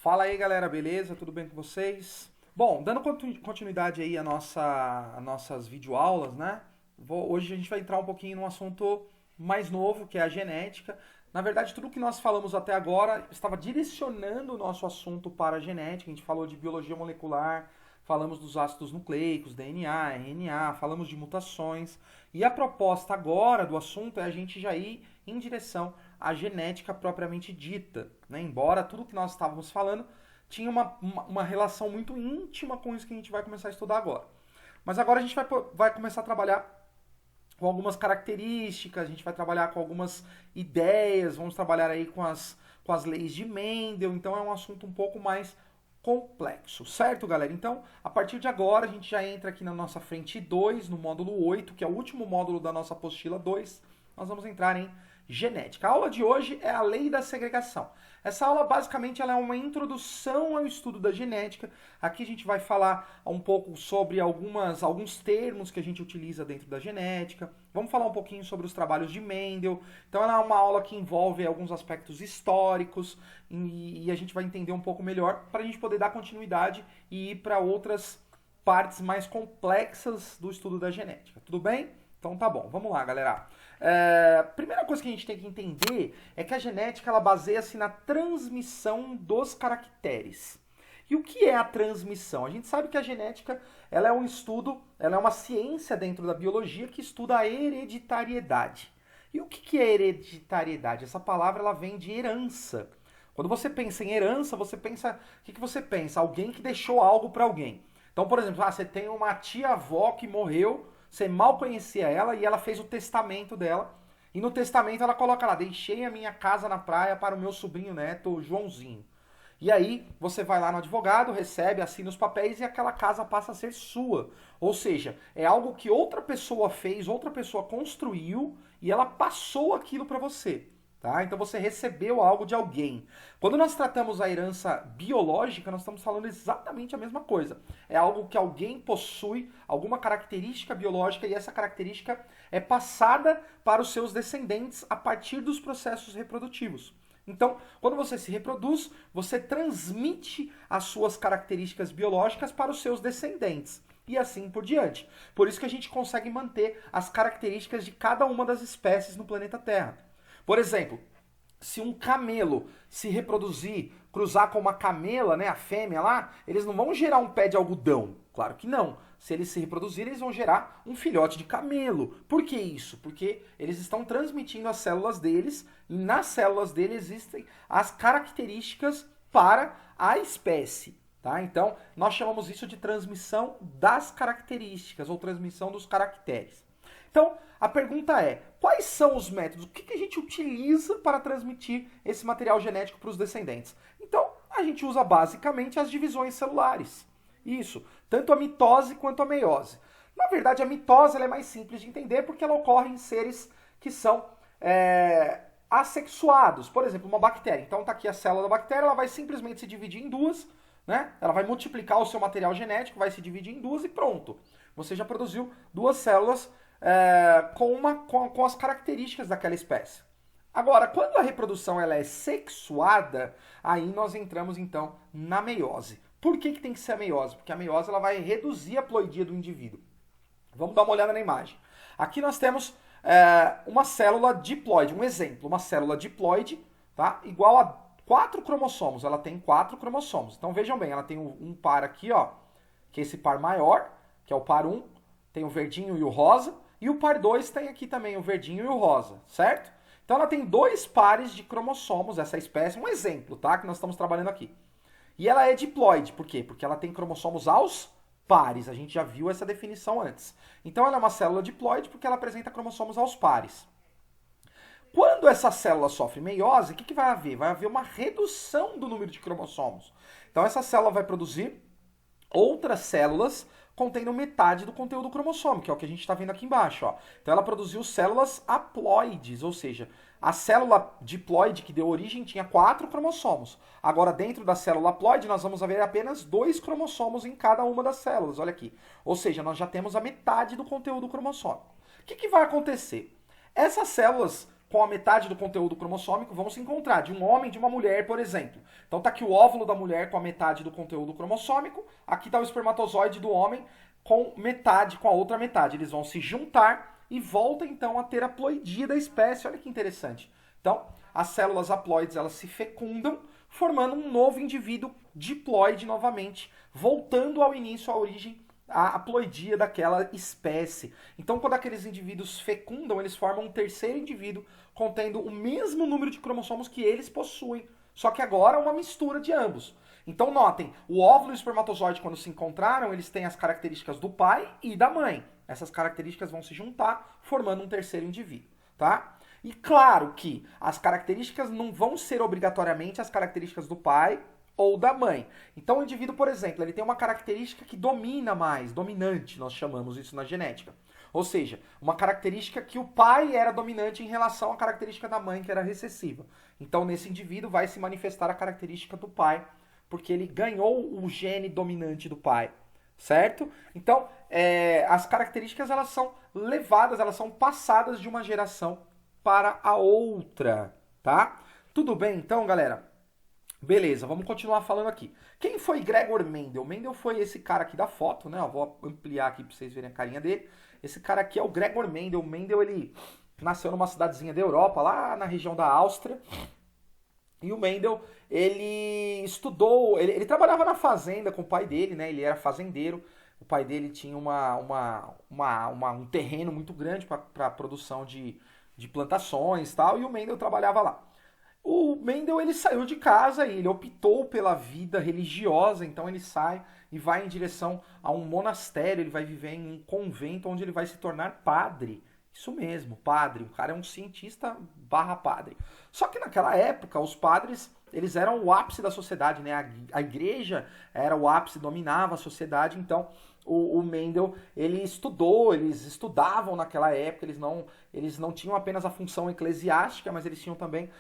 Fala aí, galera, beleza? Tudo bem com vocês? Bom, dando continuidade aí às nossas videoaulas, né? Hoje a gente vai entrar um pouquinho num assunto mais novo, que é a genética. Na verdade, tudo que nós falamos até agora estava direcionando o nosso assunto para a genética. A gente falou de biologia molecular, falamos dos ácidos nucleicos, DNA, RNA, falamos de mutações. E a proposta agora do assunto é a gente já ir em direção à genética propriamente dita, né? Embora tudo que nós estávamos falando tinha uma relação muito íntima com isso que a gente vai começar a estudar agora. Mas agora a gente vai começar a trabalhar com algumas características, a gente vai trabalhar com algumas ideias, vamos trabalhar aí com as leis de Mendel, então é um assunto um pouco mais complexo, certo, galera? Então, a partir de agora, a gente já entra aqui na nossa frente 2, no módulo 8, que é o último módulo da nossa apostila 2, nós vamos entrar em genética. A aula de hoje é a lei da segregação. Essa aula, basicamente, ela é uma introdução ao estudo da genética. Aqui a gente vai falar um pouco sobre alguns termos que a gente utiliza dentro da genética. Vamos falar um pouquinho sobre os trabalhos de Mendel. Então, ela é uma aula que envolve alguns aspectos históricos e a gente vai entender um pouco melhor para a gente poder dar continuidade e ir para outras partes mais complexas do estudo da genética. Tudo bem? Então tá bom, vamos lá, galera. Primeira coisa que a gente tem que entender é que a genética ela baseia-se na transmissão dos caracteres. E o que é a transmissão? A gente sabe que a genética ela é um estudo, ela é uma ciência dentro da biologia que estuda a hereditariedade. E o que é hereditariedade? Essa palavra ela vem de herança. Quando você pensa em herança, você pensa, o que você pensa? Alguém que deixou algo para alguém. Então, por exemplo, você tem uma tia-avó que morreu, você mal conhecia ela e ela fez o testamento dela. E no testamento ela coloca lá, deixei a minha casa na praia para o meu sobrinho neto Joãozinho. E aí você vai lá no advogado, recebe, assina os papéis e aquela casa passa a ser sua. Ou seja, é algo que outra pessoa fez, outra pessoa construiu e ela passou aquilo para você. Tá? Então você recebeu algo de alguém. Quando nós tratamos a herança biológica, nós estamos falando exatamente a mesma coisa. É algo que alguém possui, alguma característica biológica, e essa característica é passada para os seus descendentes a partir dos processos reprodutivos. Então, quando você se reproduz, você transmite as suas características biológicas para os seus descendentes. E assim por diante. Por isso que a gente consegue manter as características de cada uma das espécies no planeta Terra. Por exemplo, se um camelo se reproduzir, cruzar com uma camela, né, a fêmea lá, eles não vão gerar um pé de algodão. Claro que não. Se eles se reproduzirem, eles vão gerar um filhote de camelo. Por que isso? Porque eles estão transmitindo as células deles e nas células deles existem as características para a espécie. Tá? Então, nós chamamos isso de transmissão das características ou transmissão dos caracteres. Então, a pergunta é, quais são os métodos? O que a gente utiliza para transmitir esse material genético para os descendentes? Então, a gente usa basicamente as divisões celulares. Isso, tanto a mitose quanto a meiose. Na verdade, a mitose ela é mais simples de entender porque ela ocorre em seres que são assexuados. Por exemplo, uma bactéria. Então, está aqui a célula da bactéria, ela vai simplesmente se dividir em duas, né? Ela vai multiplicar o seu material genético, vai se dividir em duas e pronto. Você já produziu duas células com as características daquela espécie. Agora, quando a reprodução ela é sexuada, aí nós entramos então na meiose. Por que tem que ser a meiose? Porque a meiose ela vai reduzir a ploidia do indivíduo. Vamos dar uma olhada na imagem. Aqui nós temos uma célula diploide, um exemplo, uma célula diploide, tá? Igual a 4 cromossomos, ela tem 4 cromossomos. Então vejam bem, ela tem um par aqui, ó, que é esse par maior, que é o par 1, tem o verdinho e o rosa, e o par 2 tem aqui também o verdinho e o rosa, certo? Então ela tem 2 pares de cromossomos, essa espécie, um exemplo, tá? Que nós estamos trabalhando aqui. E ela é diploide, por quê? Porque ela tem cromossomos aos pares, a gente já viu essa definição antes. Então ela é uma célula diploide porque ela apresenta cromossomos aos pares. Quando essa célula sofre meiose, o que vai haver? Vai haver uma redução do número de cromossomos. Então essa célula vai produzir outras células contendo metade do conteúdo cromossômico, que é o que a gente está vendo aqui embaixo. Ó. Então ela produziu células haploides, ou seja, a célula diploide que deu origem tinha 4 cromossomos. Agora dentro da célula haploide nós vamos ver apenas 2 cromossomos em cada uma das células, olha aqui. Ou seja, nós já temos a metade do conteúdo cromossômico. O que vai acontecer? Essas células com a metade do conteúdo cromossômico vão se encontrar, de um homem e de uma mulher, por exemplo. Então tá aqui o óvulo da mulher com a metade do conteúdo cromossômico, aqui tá o espermatozoide do homem com metade, com a outra metade. Eles vão se juntar e voltam então a ter a ploidia da espécie. Olha que interessante. Então, as células haploides, elas se fecundam, formando um novo indivíduo diploide novamente, voltando ao início, à origem, à haploidia daquela espécie. Então, quando aqueles indivíduos fecundam, eles formam um terceiro indivíduo contendo o mesmo número de cromossomos que eles possuem, só que agora uma mistura de ambos. Então, notem, o óvulo e o espermatozoide, quando se encontraram, eles têm as características do pai e da mãe. Essas características vão se juntar, formando um terceiro indivíduo, tá? E claro que as características não vão ser obrigatoriamente as características do pai ou da mãe. Então o indivíduo, por exemplo, ele tem uma característica que domina mais, dominante, nós chamamos isso na genética. Ou seja, uma característica que o pai era dominante em relação à característica da mãe, que era recessiva. Então nesse indivíduo vai se manifestar a característica do pai, porque ele ganhou o gene dominante do pai, certo? Então as características, elas são levadas, elas são passadas de uma geração para a outra, tá? Tudo bem então, galera? Beleza, vamos continuar falando aqui. Quem foi Gregor Mendel? Mendel foi esse cara aqui da foto, né? Eu vou ampliar aqui para vocês verem a carinha dele. Esse cara aqui é o Gregor Mendel. Mendel, ele nasceu numa cidadezinha da Europa, lá na região da Áustria. E o Mendel, ele estudou, ele trabalhava na fazenda com o pai dele, né? Ele era fazendeiro. O pai dele tinha um terreno muito grande para produção de plantações e tal, e o Mendel trabalhava lá. O Mendel, ele saiu de casa e ele optou pela vida religiosa, então ele sai e vai em direção a um monastério, ele vai viver em um convento onde ele vai se tornar padre. Isso mesmo, padre. O cara é um cientista barra padre. Só que naquela época, os padres, eles eram o ápice da sociedade, né? A igreja era o ápice, dominava a sociedade, então o Mendel, ele estudou, eles estudavam naquela época, eles não tinham apenas a função eclesiástica, mas eles tinham também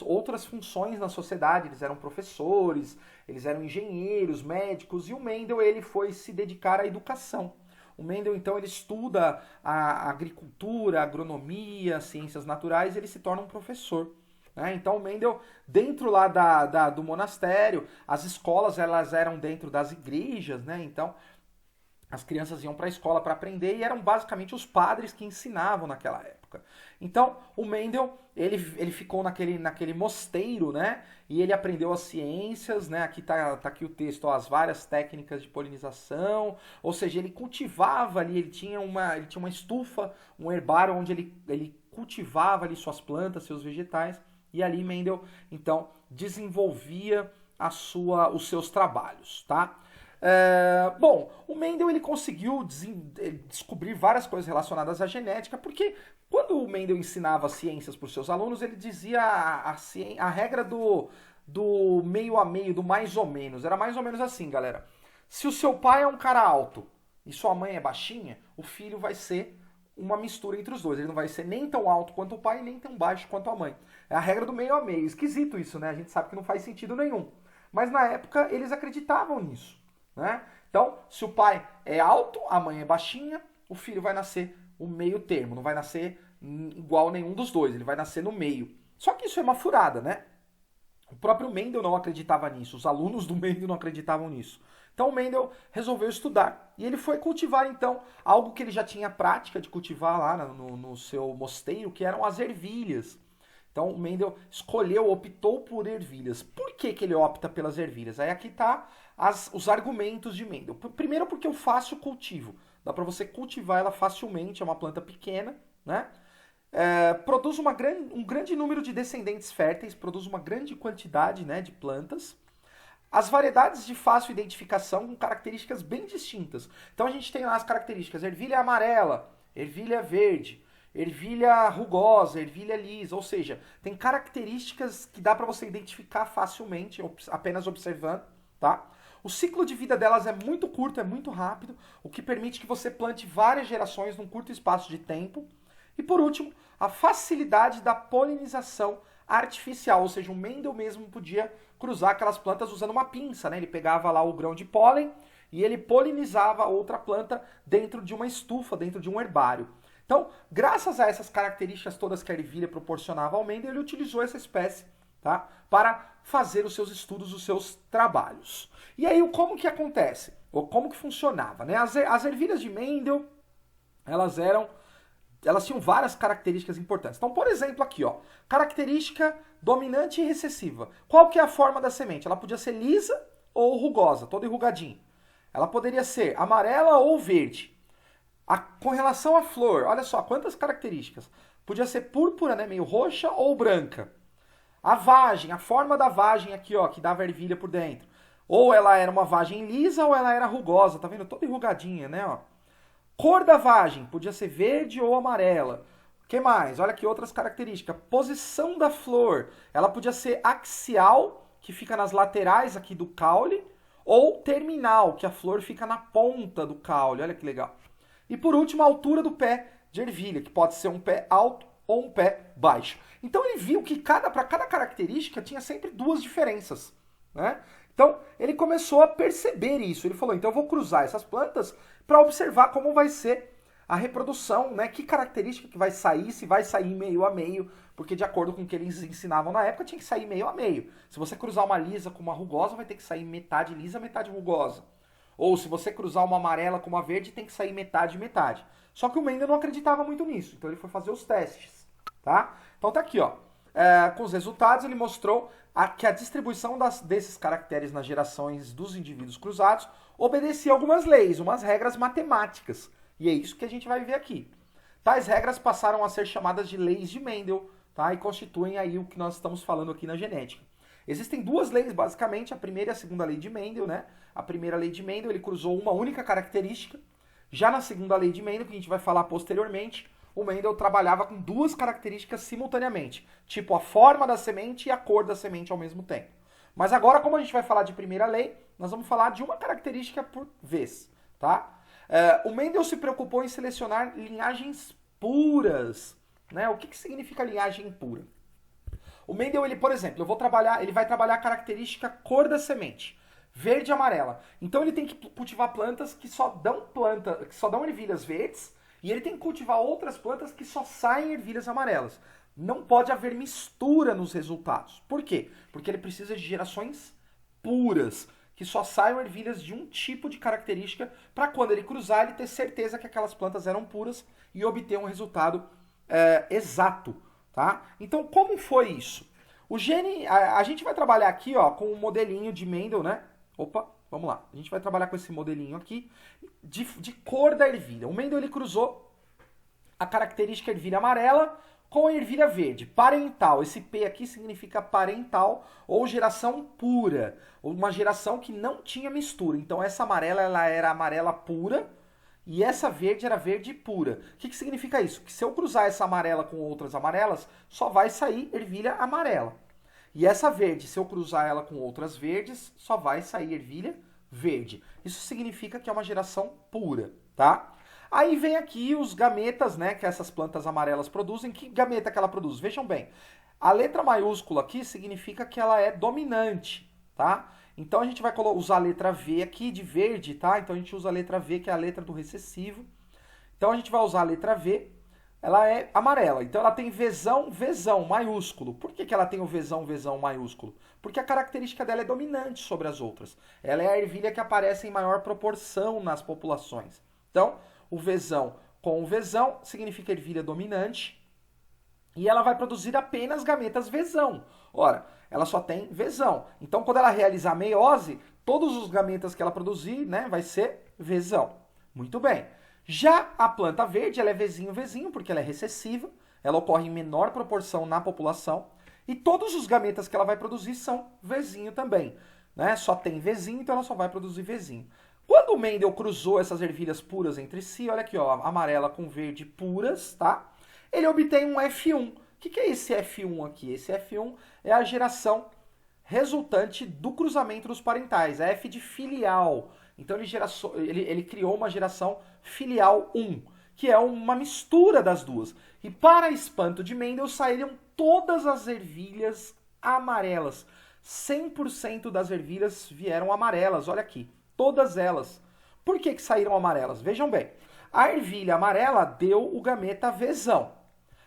outras funções na sociedade, eles eram professores, eles eram engenheiros, médicos, e o Mendel, ele foi se dedicar à educação. O Mendel, então, ele estuda a agricultura, a agronomia, ciências naturais, e ele se torna um professor. Né? Então, o Mendel, dentro lá do monastério, as escolas, elas eram dentro das igrejas, né? Então, as crianças iam para a escola para aprender e eram basicamente os padres que ensinavam naquela época. Então, o Mendel, ele ficou naquele mosteiro, né? E ele aprendeu as ciências, né? Aqui tá aqui o texto, ó, as várias técnicas de polinização. Ou seja, ele cultivava ali, ele tinha uma estufa, um herbário onde ele cultivava ali suas plantas, seus vegetais. E ali Mendel, então, desenvolvia os seus trabalhos, tá? Bom, o Mendel, ele conseguiu descobrir várias coisas relacionadas à genética, porque quando o Mendel ensinava ciências para os seus alunos, ele dizia a regra do meio a meio, do mais ou menos. Era mais ou menos assim, galera. Se o seu pai é um cara alto e sua mãe é baixinha, o filho vai ser uma mistura entre os dois. Ele não vai ser nem tão alto quanto o pai, nem tão baixo quanto a mãe. É a regra do meio a meio. Esquisito isso, né? A gente sabe que não faz sentido nenhum. Mas na época eles acreditavam nisso. Né? Então, se o pai é alto, a mãe é baixinha, o filho vai nascer o meio termo, não vai nascer igual nenhum dos dois, ele vai nascer no meio. Só que isso é uma furada, né? O próprio Mendel não acreditava nisso, os alunos do Mendel não acreditavam nisso. Então o Mendel resolveu estudar e ele foi cultivar então algo que ele já tinha prática de cultivar lá no seu mosteiro, que eram as ervilhas. Então o Mendel optou por ervilhas. Por que ele opta pelas ervilhas? Aí aqui está os argumentos de Mendel. Primeiro porque o fácil cultivo. Dá para você cultivar ela facilmente, é uma planta pequena, né? Produz um grande número de descendentes férteis, produz uma grande quantidade, né, de plantas. As variedades de fácil identificação com características bem distintas. Então a gente tem lá as características: ervilha amarela, ervilha verde, ervilha rugosa, ervilha lisa, ou seja, tem características que dá para você identificar facilmente, apenas observando, tá? O ciclo de vida delas é muito curto, é muito rápido, o que permite que você plante várias gerações num curto espaço de tempo. E por último, a facilidade da polinização artificial, ou seja, o Mendel mesmo podia cruzar aquelas plantas usando uma pinça, né? Ele pegava lá o grão de pólen e ele polinizava outra planta dentro de uma estufa, dentro de um herbário. Então, graças a essas características todas que a ervilha proporcionava ao Mendel, ele utilizou essa espécie, tá, para fazer os seus estudos, os seus trabalhos. E aí, como que acontece? Ou como que funcionava? Né? As ervilhas de Mendel, elas tinham várias características importantes. Então, por exemplo, aqui, ó, característica dominante e recessiva. Qual que é a forma da semente? Ela podia ser lisa ou rugosa, toda enrugadinha. Ela poderia ser amarela ou verde. Com relação à flor, olha só quantas características. Podia ser púrpura, né, meio roxa ou branca. A vagem, a forma da vagem aqui, ó, que dava ervilha por dentro. Ou ela era uma vagem lisa ou ela era rugosa, tá vendo? Toda enrugadinha, né, ó. Cor da vagem, podia ser verde ou amarela. O que mais? Olha aqui outras características. Posição da flor, ela podia ser axial, que fica nas laterais aqui do caule, ou terminal, que a flor fica na ponta do caule. Olha que legal. E por último, a altura do pé de ervilha, que pode ser um pé alto ou um pé baixo. Então ele viu que para cada característica tinha sempre duas diferenças, né? Então ele começou a perceber isso. Ele falou, então eu vou cruzar essas plantas para observar como vai ser a reprodução, né? Que característica que vai sair, se vai sair meio a meio, porque de acordo com o que eles ensinavam na época, tinha que sair meio a meio. Se você cruzar uma lisa com uma rugosa, vai ter que sair metade lisa, metade rugosa. Ou se você cruzar uma amarela com uma verde, tem que sair metade e metade. Só que o Mendel não acreditava muito nisso, então ele foi fazer os testes, tá? Então tá aqui, ó. Com os resultados, ele mostrou que a distribuição desses caracteres nas gerações dos indivíduos cruzados obedecia a algumas leis, umas regras matemáticas. E é isso que a gente vai ver aqui. Tais regras passaram a ser chamadas de leis de Mendel, tá? E constituem aí o que nós estamos falando aqui na genética. Existem duas leis, basicamente, a primeira e a segunda lei de Mendel, né? A primeira lei de Mendel, ele cruzou uma única característica. Já na segunda lei de Mendel, que a gente vai falar posteriormente, o Mendel trabalhava com duas características simultaneamente, tipo a forma da semente e a cor da semente ao mesmo tempo. Mas agora, como a gente vai falar de primeira lei, nós vamos falar de uma característica por vez, tá? O Mendel se preocupou em selecionar linhagens puras, né? O que significa linhagem pura? O Mendel, ele, por exemplo, ele vai trabalhar a característica cor da semente, verde e amarela. Então ele tem que cultivar plantas que só dão ervilhas verdes, e ele tem que cultivar outras plantas que só saem ervilhas amarelas. Não pode haver mistura nos resultados. Por quê? Porque ele precisa de gerações puras, que só saiam ervilhas de um tipo de característica, para quando ele cruzar, ele ter certeza que aquelas plantas eram puras e obter um resultado exato. Tá? Então, como foi isso? O gene, a gente vai trabalhar aqui, ó, com um modelinho de Mendel, né? Opa, vamos lá. A gente vai trabalhar com esse modelinho aqui de cor da ervilha. O Mendel, ele cruzou a característica ervilha amarela com a ervilha verde, parental. Esse P aqui significa parental ou geração pura, ou uma geração que não tinha mistura. Então, essa amarela, ela era amarela pura, e essa verde era verde pura. O que significa isso? Que se eu cruzar essa amarela com outras amarelas, só vai sair ervilha amarela. E essa verde, se eu cruzar ela com outras verdes, só vai sair ervilha verde. Isso significa que é uma geração pura, tá? Aí vem aqui os gametas, né, que essas plantas amarelas produzem. Que gameta que ela produz? Vejam bem, a letra maiúscula aqui significa que ela é dominante, tá? Então a gente vai usar a letra V aqui de verde, tá? Então a gente usa a letra V, que é a letra do recessivo. Então a gente vai usar a letra V, ela é amarela. Então ela tem Vzão, Vzão, maiúsculo. Por que ela tem o Vzão, Vzão maiúsculo? Porque a característica dela é dominante sobre as outras. Ela é a ervilha que aparece em maior proporção nas populações. Então, o Vzão com o Vzão significa ervilha dominante. E ela vai produzir apenas gametas Vzão. Ora, ela só tem Vzão. Então, quando ela realizar a meiose, todos os gametas que ela produzir, né, vai ser Vzão. Muito bem. Já a planta verde, ela é Vzinho, Vzinho, porque ela é recessiva. Ela ocorre em menor proporção na população. E todos os gametas que ela vai produzir são Vzinho também. Né? Só tem Vzinho, então ela só vai produzir Vzinho. Quando o Mendel cruzou essas ervilhas puras entre si, olha aqui, ó, amarela com verde puras, tá? Ele obtém um F1. O que é esse F1 aqui? Esse F1 é a geração resultante do cruzamento dos parentais, F de filial. Então ele criou uma geração filial 1, que é uma mistura das duas. E para espanto de Mendel, saíram todas as ervilhas amarelas. 100% das ervilhas vieram amarelas, olha aqui, todas elas. Por que saíram amarelas? Vejam bem, A ervilha amarela deu o gameta Vzão.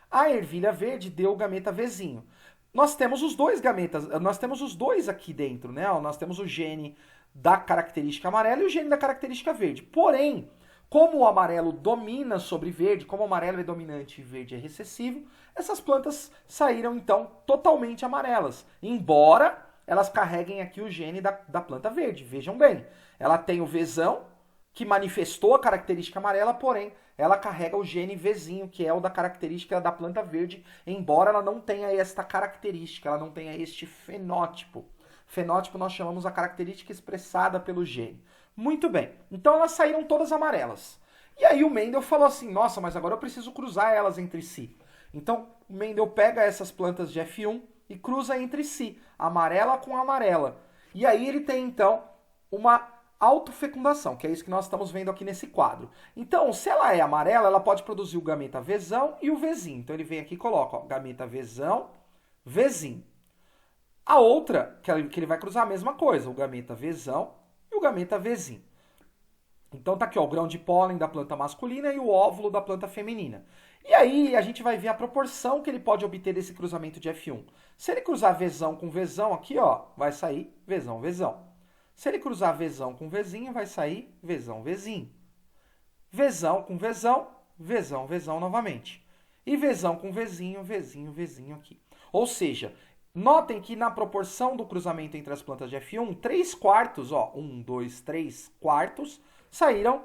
A ervilha verde deu o gameta Vzinho. Nós temos os dois gametas, nós temos os dois aqui dentro, né? Nós temos o gene da característica amarela e o gene da característica verde. Porém, como o amarelo domina sobre verde, como o amarelo é dominante e verde é recessivo, essas plantas saíram então totalmente amarelas, embora elas carreguem aqui o gene da planta verde. Vejam bem, ela tem o Vzão, que manifestou a característica amarela, porém ela carrega o gene Vzinho, que é o da característica da planta verde, embora ela não tenha esta característica, ela não tenha este fenótipo. Fenótipo nós chamamos a característica expressada pelo gene. Muito bem, então elas saíram todas amarelas. E aí o Mendel falou assim, nossa, mas agora eu preciso cruzar elas entre si. Então o Mendel pega essas plantas de F1 e cruza entre si, amarela com amarela. E aí ele tem então uma autofecundação, que é isso que nós estamos vendo aqui nesse quadro. Então, se ela é amarela, ela pode produzir o gameta Vzão e o Vzinho. Então ele vem aqui e coloca, ó, gameta Vzão, Vzinho. A outra, que ele vai cruzar a mesma coisa, o gameta Vzão e o gameta Vzinho. Então tá aqui, ó, o grão de pólen da planta masculina e o óvulo da planta feminina. E aí a gente vai ver a proporção que ele pode obter desse cruzamento de F1. Se ele cruzar Vzão com Vzão aqui, ó, vai sair Vzão, Vzão. Se ele cruzar Vzão com Vzinho, vai sair Vzão, Vzinho. Vzão com Vzão, Vzão, Vzão novamente. E Vzão com Vzinho, Vzinho, Vzinho aqui. Ou seja, notem que na proporção do cruzamento entre as plantas de F1, 3/4, ó, 1, 2, 3/4, saíram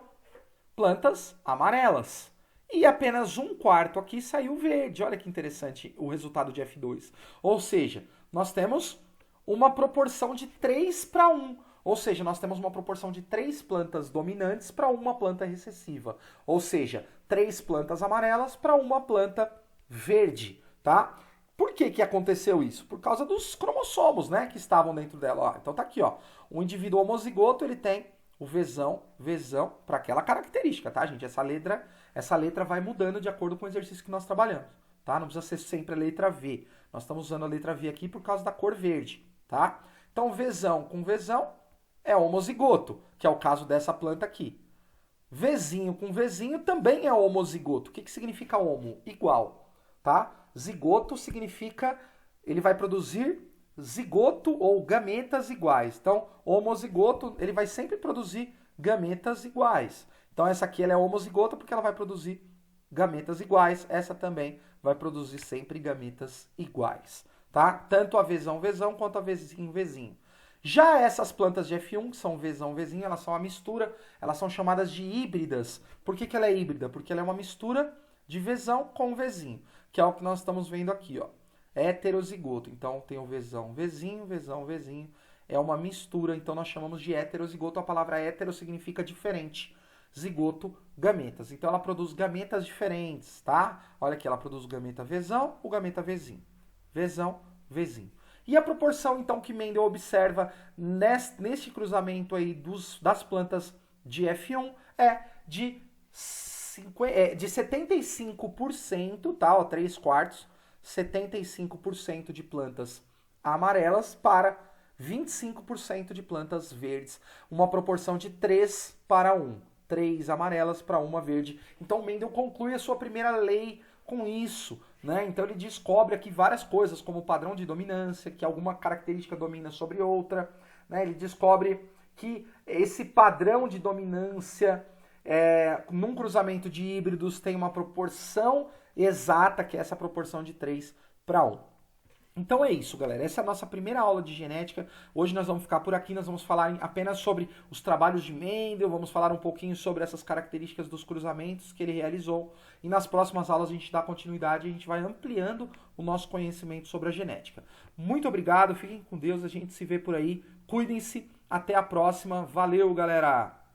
plantas amarelas. E apenas 1/4 aqui saiu verde. Olha que interessante o resultado de F2. Ou seja, nós temos uma proporção de 3/1. Ou seja, nós temos uma proporção de 3 plantas dominantes para uma planta recessiva. Ou seja, 3 plantas amarelas para uma planta verde, tá? Por que aconteceu isso? Por causa dos cromossomos, né, que estavam dentro dela. Ó, então tá aqui, ó. O indivíduo homozigoto, ele tem o Vzão, Vzão, para aquela característica, tá, gente? Essa letra vai mudando de acordo com o exercício que nós trabalhamos, tá? Não precisa ser sempre a letra V. Nós estamos usando a letra V aqui por causa da cor verde, tá? Então, Vzão com Vzão é homozigoto, que é o caso dessa planta aqui. Vzinho com Vzinho também é homozigoto. O que significa homo? Igual, tá? Zigoto significa, ele vai produzir zigoto ou gametas iguais. Então, homozigoto, ele vai sempre produzir gametas iguais. Então, essa aqui ela é homozigota porque ela vai produzir gametas iguais. Essa também vai produzir sempre gametas iguais, tá? Tanto a Vzão, Vzão, quanto a Vzinho, Vzinho. Já essas plantas de F1, que são Vzão, Vzinho, elas são uma mistura, elas são chamadas de híbridas. Por que ela é híbrida? Porque ela é uma mistura de Vzão com Vzinho, que é o que nós estamos vendo aqui, ó. Heterozigoto. Então, tem o Vzão, Vzinho, Vzão, Vzinho. É uma mistura, então nós chamamos de heterozigoto. A palavra hetero significa diferente. Zigoto, gametas. Então, ela produz gametas diferentes, tá? Olha aqui, ela produz o gameta Vzão, o gameta Vzinho. Vzão, Vzinho. E a proporção, então, que Mendel observa neste cruzamento aí das plantas de F1 é de 75%, tá? Ó, 3/4, 75% de plantas amarelas para 25% de plantas verdes. Uma proporção de 3/1. 3 amarelas para 1 verde. Então, Mendel conclui a sua primeira lei com isso, né? Então ele descobre aqui várias coisas, como o padrão de dominância, que alguma característica domina sobre outra, né? Ele descobre que esse padrão de dominância num cruzamento de híbridos tem uma proporção exata, que é essa proporção de 3/1. Então é isso, galera. Essa é a nossa primeira aula de genética. Hoje nós vamos ficar por aqui, nós vamos falar apenas sobre os trabalhos de Mendel, vamos falar um pouquinho sobre essas características dos cruzamentos que ele realizou. E nas próximas aulas a gente dá continuidade e a gente vai ampliando o nosso conhecimento sobre a genética. Muito obrigado, fiquem com Deus, a gente se vê por aí. Cuidem-se, até a próxima. Valeu, galera!